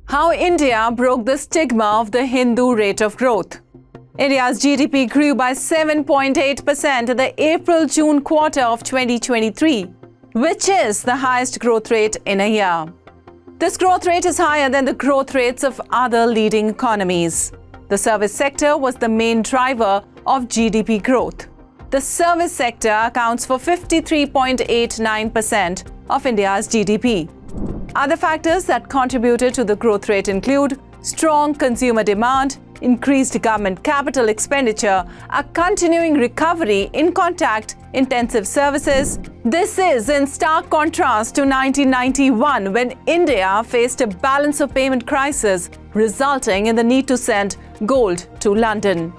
How India broke the stigma of the Hindu rate of growth. India's GDP grew by 7.8% in the April-June quarter of 2023, which is the highest growth rate in a year. This growth rate is higher than the growth rates of other leading economies. The service sector was the main driver of GDP growth. The service sector accounts for 53.89% of India's GDP. Other factors that contributed to the growth rate include strong consumer demand, increased government capital expenditure, a continuing recovery in contact-intensive services. This is in stark contrast to 1991, when India faced a balance of payment crisis, resulting in the need to send gold to London.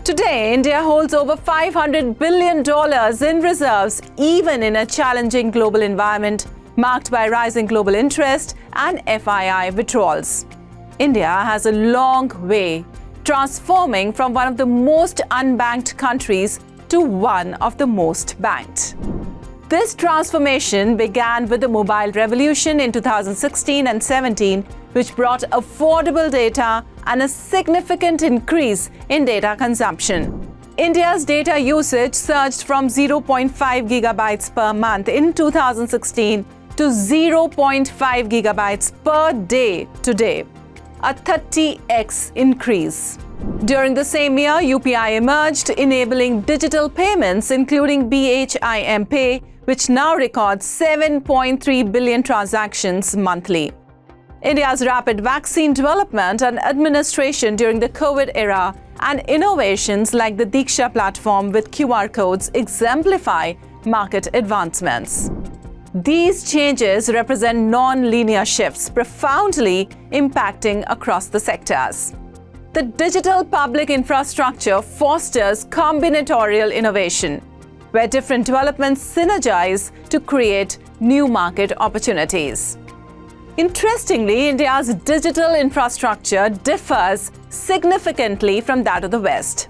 Today, India holds over $500 billion in reserves, even in a challenging global environment marked by rising global interest and FII withdrawals. India has a long way, transforming from one of the most unbanked countries to one of the most banked. This transformation began with the mobile revolution in 2016 and 17, which brought affordable data and a significant increase in data consumption. India's data usage surged from 0.5 gigabytes per month in 2016 to 0.5 gigabytes per day today, a 30x increase. During the same year, UPI emerged, enabling digital payments, including BHIM Pay, which now records 7.3 billion transactions monthly. India's rapid vaccine development and administration during the COVID era and innovations like the Diksha platform with QR codes exemplify market advancements. These changes represent non-linear shifts, profoundly impacting across the sectors. The digital public infrastructure fosters combinatorial innovation, where different developments synergize to create new market opportunities. Interestingly, India's digital infrastructure differs significantly from that of the West.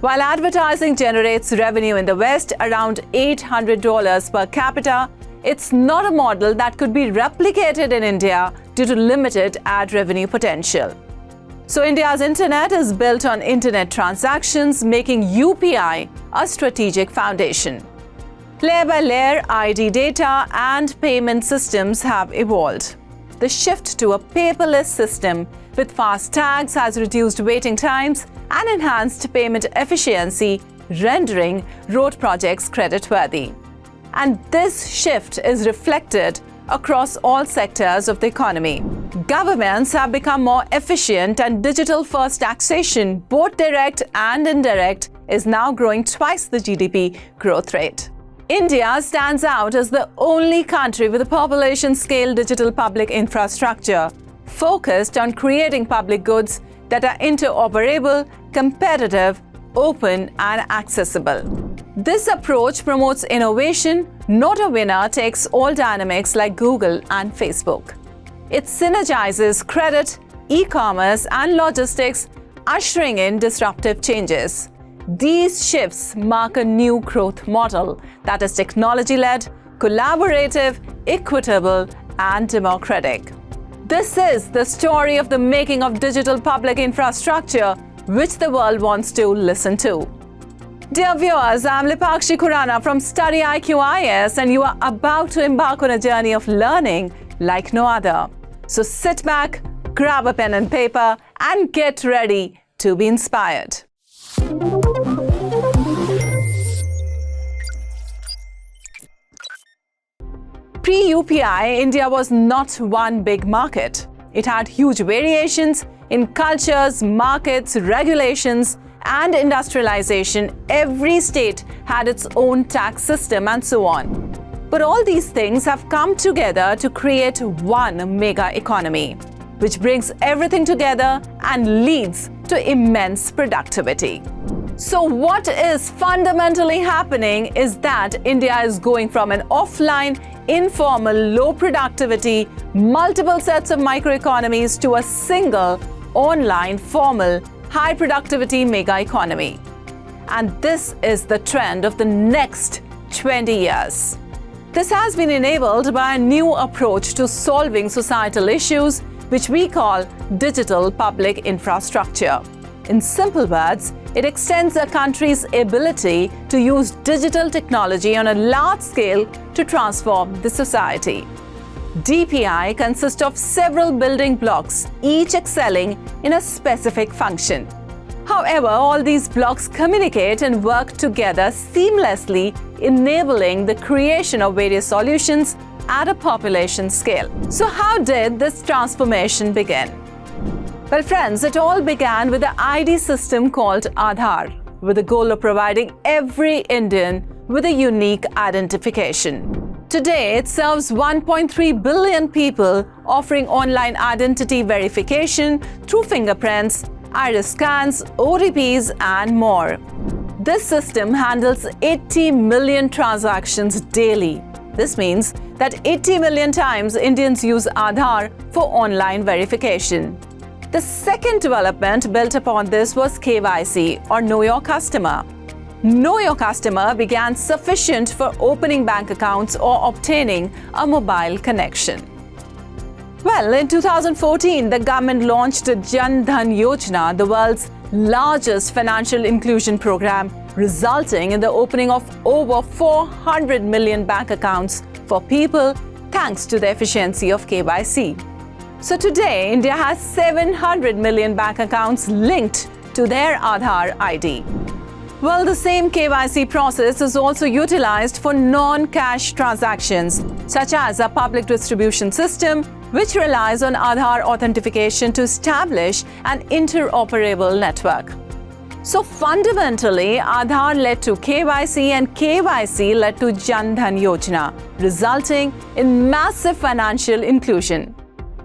While advertising generates revenue in the West around $800 per capita, it's not a model that could be replicated in India due to limited ad revenue potential. So India's internet is built on internet transactions, making UPI a strategic foundation. Layer by layer, ID data and payment systems have evolved. The shift to a paperless system with fast tags has reduced waiting times and enhanced payment efficiency, rendering road projects creditworthy. And this shift is reflected across all sectors of the economy. Governments have become more efficient, and digital-first taxation, both direct and indirect, is now growing twice the GDP growth rate. India stands out as the only country with a population-scale digital public infrastructure focused on creating public goods that are interoperable, competitive, open, and accessible. This approach promotes innovation, not a winner-takes-all dynamics like Google and Facebook. It synergizes credit, e-commerce, and logistics, ushering in disruptive changes. These shifts mark a new growth model that is technology-led, collaborative, equitable, and democratic. This is the story of the making of digital public infrastructure, which the world wants to listen to. Dear viewers, I'm Lipakshi from studyIQ IAS, and you are about to embark on a journey of learning like no other. So sit back, grab a pen and paper, and get ready to be inspired. Pre-UPI, India was not one big market. It had huge variations in cultures, markets, regulations, and industrialization. Every state had its own tax system and so on. But all these things have come together to create one mega economy, which brings everything together and leads to immense productivity. So what is fundamentally happening is that India is going from an offline, informal, low productivity, multiple sets of microeconomies to a single, online, formal, high productivity mega economy. And this is the trend of the next 20 years. This has been enabled by a new approach to solving societal issues which we call digital public infrastructure. In simple words, it extends a country's ability to use digital technology on a large scale to transform the society. DPI consists of several building blocks, each excelling in a specific function. However, all these blocks communicate and work together seamlessly, enabling the creation of various solutions at a population scale. So how did this transformation begin? Well, friends, it all began with the ID system called Aadhaar, with the goal of providing every Indian with a unique identification. Today, it serves 1.3 billion people, offering online identity verification through fingerprints, iris scans, OTPs, and more. This system handles 80 million transactions daily. This means that 80 million times Indians use Aadhaar for online verification. The second development built upon this was KYC, or Know Your Customer. Know Your Customer began sufficient for opening bank accounts or obtaining a mobile connection. Well, in 2014, the government launched Jan Dhan Yojana, the world's largest financial inclusion program, resulting in the opening of over 400 million bank accounts for people thanks to the efficiency of KYC. So today, India has 700 million bank accounts linked to their Aadhaar ID. Well, the same KYC process is also utilized for non-cash transactions, such as a public distribution system, which relies on Aadhaar authentication to establish an interoperable network. So fundamentally, Aadhaar led to KYC and KYC led to Jan Dhan Yojana, resulting in massive financial inclusion.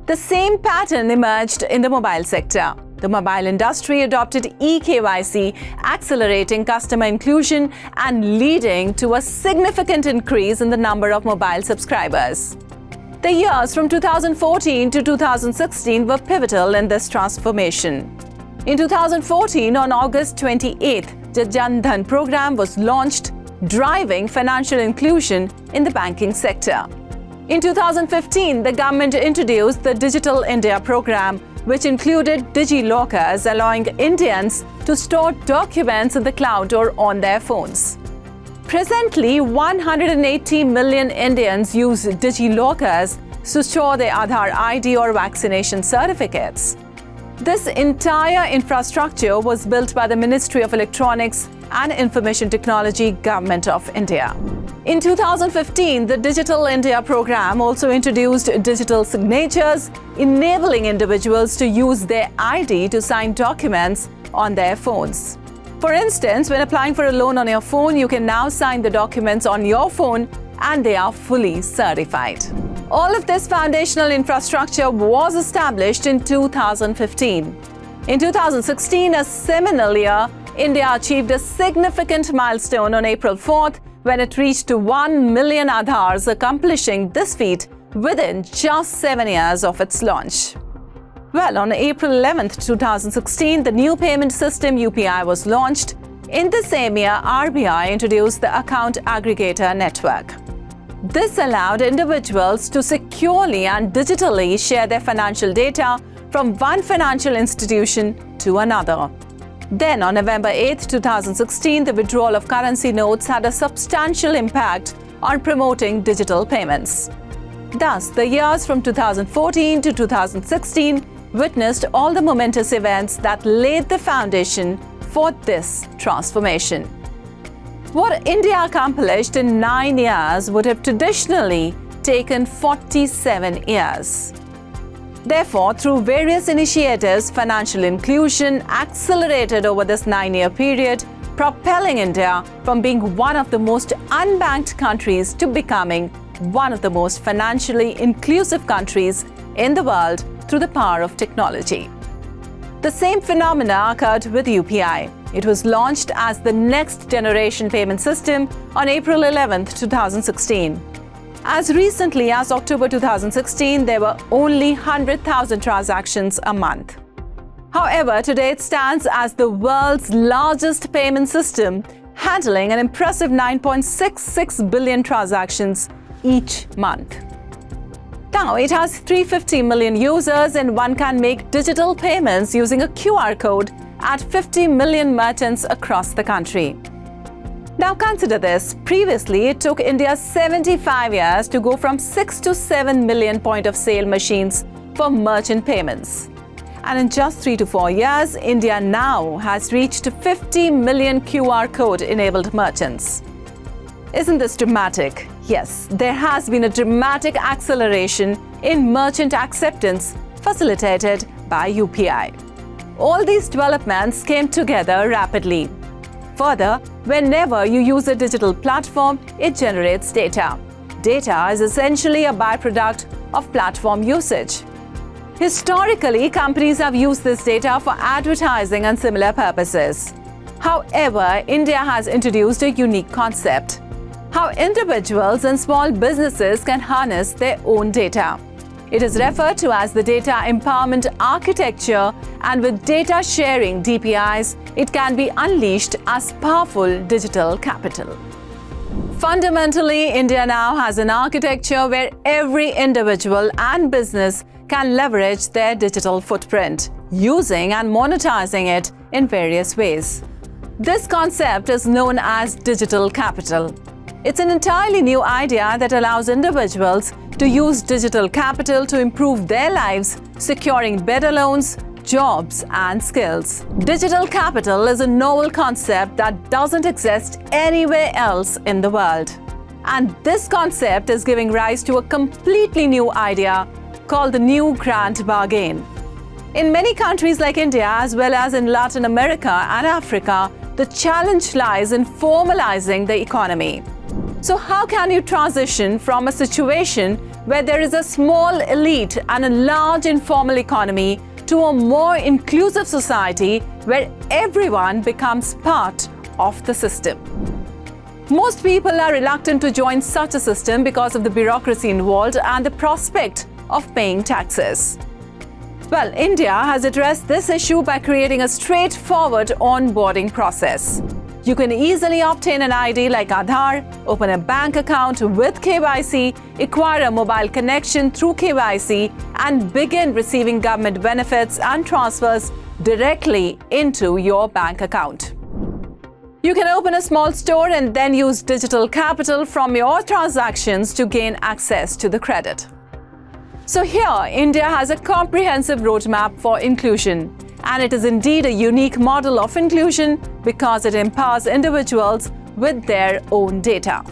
The same pattern emerged in the mobile sector. The mobile industry adopted eKYC, accelerating customer inclusion and leading to a significant increase in the number of mobile subscribers. The years from 2014 to 2016 were pivotal in this transformation. In 2014, on August 28th, the Jan Dhan program was launched, driving financial inclusion in the banking sector. In 2015, the government introduced the Digital India program, which included DigiLockers, allowing Indians to store documents in the cloud or on their phones. Presently, 180 million Indians use DigiLockers to store their Aadhaar ID or vaccination certificates. This entire infrastructure was built by the Ministry of Electronics and Information Technology, Government of India. In 2015, the Digital India program also introduced digital signatures, enabling individuals to use their ID to sign documents on their phones. For instance, when applying for a loan on your phone, you can now sign the documents on your phone and they are fully certified. All of this foundational infrastructure was established in 2015. In 2016, a seminal year, India achieved a significant milestone on April 4th when it reached 1 million Aadhaars, accomplishing this feat within just 7 years of its launch. Well, on April 11th, 2016, the new payment system UPI was launched. In the same year, RBI introduced the Account Aggregator Network. This allowed individuals to securely and digitally share their financial data from one financial institution to another. Then, on November 8, 2016, the withdrawal of currency notes had a substantial impact on promoting digital payments. Thus, the years from 2014 to 2016 witnessed all the momentous events that laid the foundation for this transformation. What India accomplished in 9 years would have traditionally taken 47 years. Therefore, through various initiatives, financial inclusion accelerated over this 9-year period, propelling India from being one of the most unbanked countries to becoming one of the most financially inclusive countries in the world through the power of technology. The same phenomena occurred with UPI. It was launched as the next generation payment system on April 11, 2016. As recently as October 2016, there were only 100,000 transactions a month. However, today it stands as the world's largest payment system, handling an impressive 9.66 billion transactions each month. Now, it has 350 million users and one can make digital payments using a QR code at 50 million merchants across the country. Now consider this. Previously, it took India 75 years to go from 6 to 7 million point-of-sale machines for merchant payments. And in just 3 to 4 years, India now has reached 50 million QR code-enabled merchants. Isn't this dramatic? Yes, there has been a dramatic acceleration in merchant acceptance facilitated by UPI. All these developments came together rapidly. Further, whenever you use a digital platform, it generates data. Data is essentially a byproduct of platform usage. Historically, companies have used this data for advertising and similar purposes. However, India has introduced a unique concept: how individuals and small businesses can harness their own data. It is referred to as the Data Empowerment Architecture, and with data sharing (DPIs), it can be unleashed as powerful digital capital. Fundamentally, India now has an architecture where every individual and business can leverage their digital footprint, using and monetizing it in various ways. This concept is known as digital capital. It's an entirely new idea that allows individuals to use digital capital to improve their lives, securing better loans, jobs, and skills. Digital capital is a novel concept that doesn't exist anywhere else in the world. And this concept is giving rise to a completely new idea called the new grand bargain. In many countries like India, as well as in Latin America and Africa, the challenge lies in formalizing the economy. So how can you transition from a situation where there is a small elite and a large informal economy to a more inclusive society where everyone becomes part of the system? Most people are reluctant to join such a system because of the bureaucracy involved and the prospect of paying taxes. Well, India has addressed this issue by creating a straightforward onboarding process. You can easily obtain an ID like Aadhaar, open a bank account with KYC, acquire a mobile connection through KYC, and begin receiving government benefits and transfers directly into your bank account. You can open a small store and then use digital capital from your transactions to gain access to the credit. So here, India has a comprehensive roadmap for inclusion. And it is indeed a unique model of inclusion because it empowers individuals with their own data.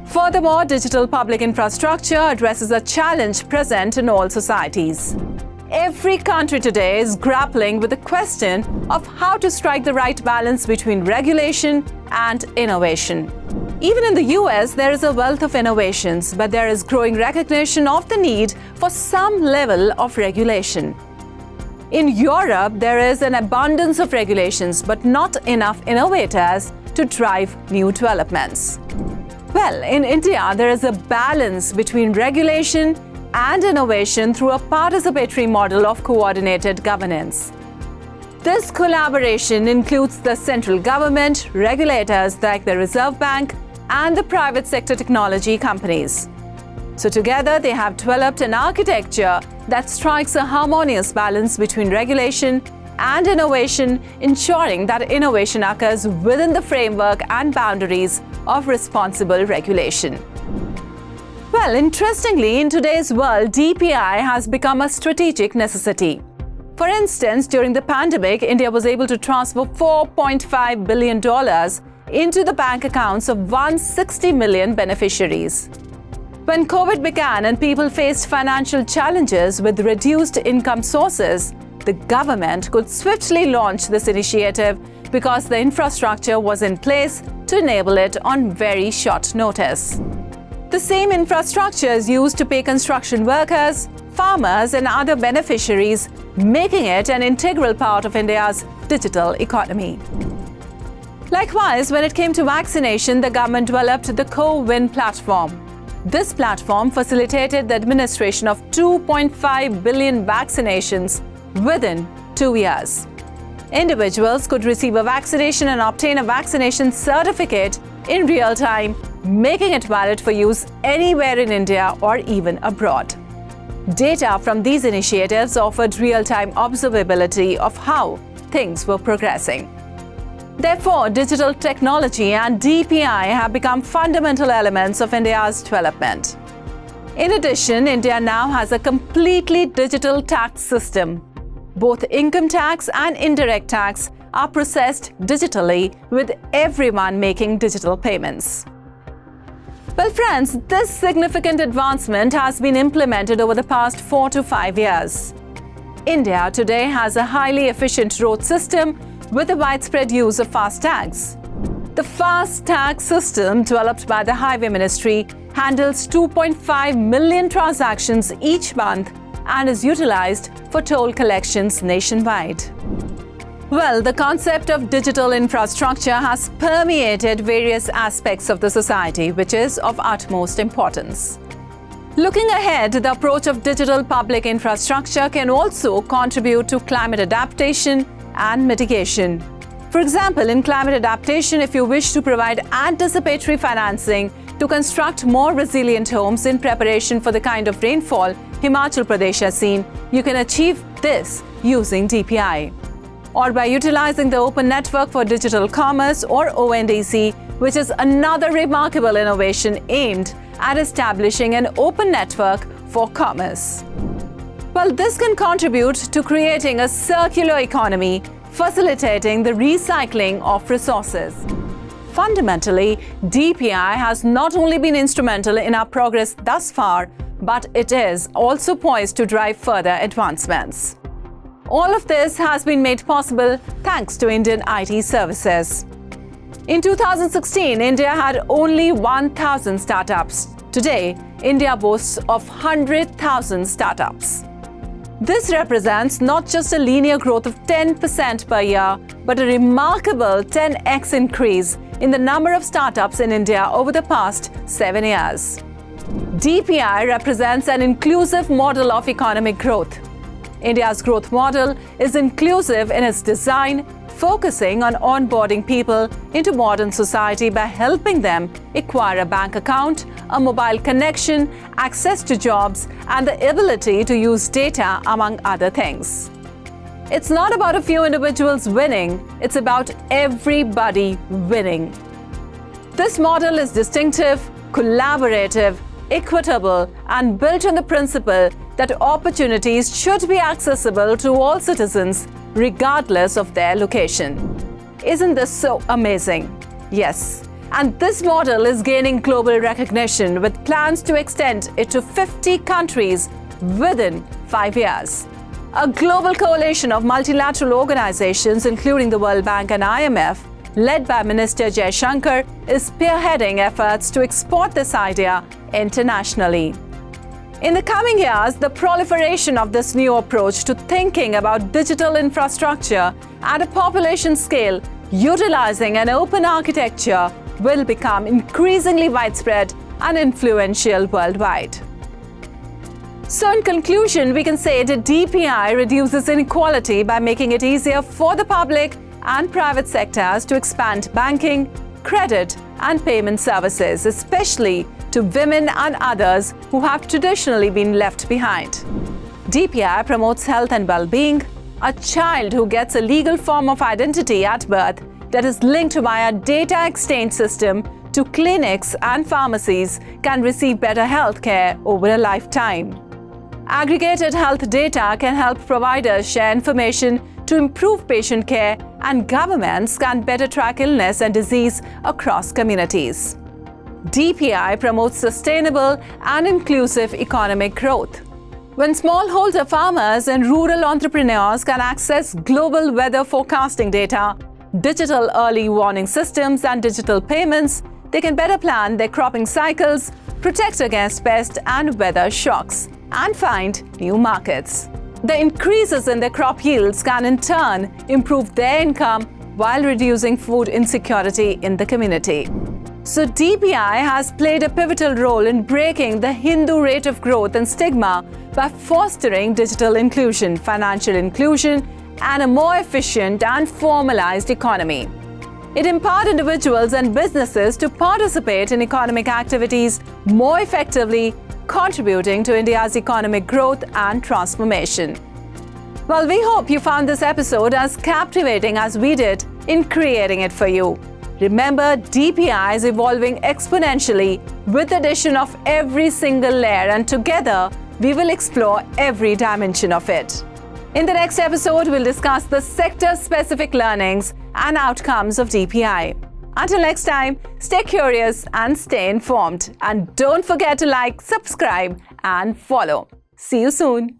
Furthermore, digital public infrastructure addresses a challenge present in all societies. Every country today is grappling with the question of how to strike the right balance between regulation and innovation. Even in the US, there is a wealth of innovations, but there is growing recognition of the need for some level of regulation. In Europe, there is an abundance of regulations, but not enough innovators to drive new developments. Well, in India, there is a balance between regulation and innovation through a participatory model of coordinated governance. This collaboration includes the central government, regulators like the Reserve Bank, and the private sector technology companies. So together, they have developed an architecture that strikes a harmonious balance between regulation and innovation, ensuring that innovation occurs within the framework and boundaries of responsible regulation. Well, interestingly, in today's world, DPI has become a strategic necessity. For instance, during the pandemic, India was able to transfer $4.5 billion into the bank accounts of 160 million beneficiaries. When COVID began and people faced financial challenges with reduced income sources, the government could swiftly launch this initiative because the infrastructure was in place to enable it on very short notice. The same infrastructure is used to pay construction workers, farmers, and other beneficiaries, making it an integral part of India's digital economy. Likewise, when it came to vaccination, the government developed the Co-Win platform. This platform facilitated the administration of 2.5 billion vaccinations within 2 years. Individuals could receive a vaccination and obtain a vaccination certificate in real time, making it valid for use anywhere in India or even abroad. Data from these initiatives offered real-time observability of how things were progressing. Therefore, digital technology and DPI have become fundamental elements of India's development. In addition, India now has a completely digital tax system. Both income tax and indirect tax are processed digitally, with everyone making digital payments. Well, friends, this significant advancement has been implemented over the past 4 to 5 years. India today has a highly efficient road system with a widespread use of FASTags. The FASTag system, developed by the Highway Ministry, handles 2.5 million transactions each month and is utilized for toll collections nationwide. Well, the concept of digital infrastructure has permeated various aspects of the society, which is of utmost importance. Looking ahead, the approach of digital public infrastructure can also contribute to climate adaptation and mitigation. For example, in climate adaptation, if you wish to provide anticipatory financing to construct more resilient homes in preparation for the kind of rainfall Himachal Pradesh has seen, you can achieve this using DPI. Or by utilizing the Open Network for Digital Commerce, or ONDC, which is another remarkable innovation aimed at establishing an open network for commerce. Well, this can contribute to creating a circular economy, facilitating the recycling of resources. Fundamentally, DPI has not only been instrumental in our progress thus far, but it is also poised to drive further advancements. All of this has been made possible thanks to Indian IT services. In 2016, India had only 1,000 startups. Today, India boasts of 100,000 startups. This represents not just a linear growth of 10% per year, but a remarkable 10x increase in the number of startups in India over the past 7 years. DPI represents an inclusive model of economic growth. India's growth model is inclusive in its design, focusing on onboarding people into modern society by helping them acquire a bank account, a mobile connection, access to jobs, and the ability to use data, among other things. It's not about a few individuals winning, it's about everybody winning. This model is distinctive, collaborative, equitable, and built on the principle that opportunities should be accessible to all citizens, regardless of their location. Isn't this so amazing? Yes. And this model is gaining global recognition, with plans to extend it to 50 countries within 5 years. A global coalition of multilateral organizations, including the World Bank and IMF, led by Minister Jaishankar, is spearheading efforts to export this idea internationally. In the coming years, the proliferation of this new approach to thinking about digital infrastructure at a population scale, utilizing an open architecture, will become increasingly widespread and influential worldwide. So in conclusion, we can say that DPI reduces inequality by making it easier for the public and private sectors to expand banking, credit, and payment services, especially to women and others who have traditionally been left behind. DPI promotes health and well-being. A child who gets a legal form of identity at birth that is linked via data exchange system to clinics and pharmacies can receive better health care over a lifetime. Aggregated health data can help providers share information to improve patient care, and governments can better track illness and disease across communities. DPI promotes sustainable and inclusive economic growth. When smallholder farmers and rural entrepreneurs can access global weather forecasting data, digital early warning systems, and digital payments, they can better plan their cropping cycles, protect against pest and weather shocks, and find new markets. The increases in their crop yields can in turn improve their income while reducing food insecurity in the community. So DPI has played a pivotal role in breaking the Hindu rate of growth and stigma by fostering digital inclusion, financial inclusion, and a more efficient and formalized economy. It empowered individuals and businesses to participate in economic activities more effectively, contributing to India's economic growth and transformation. Well, we hope you found this episode as captivating as we did in creating it for you. Remember, DPI is evolving exponentially with the addition of every single layer, and together we will explore every dimension of it. In the next episode, we'll discuss the sector-specific learnings and outcomes of DPI. Until next time, stay curious and stay informed. And don't forget to like, subscribe, and follow. See you soon.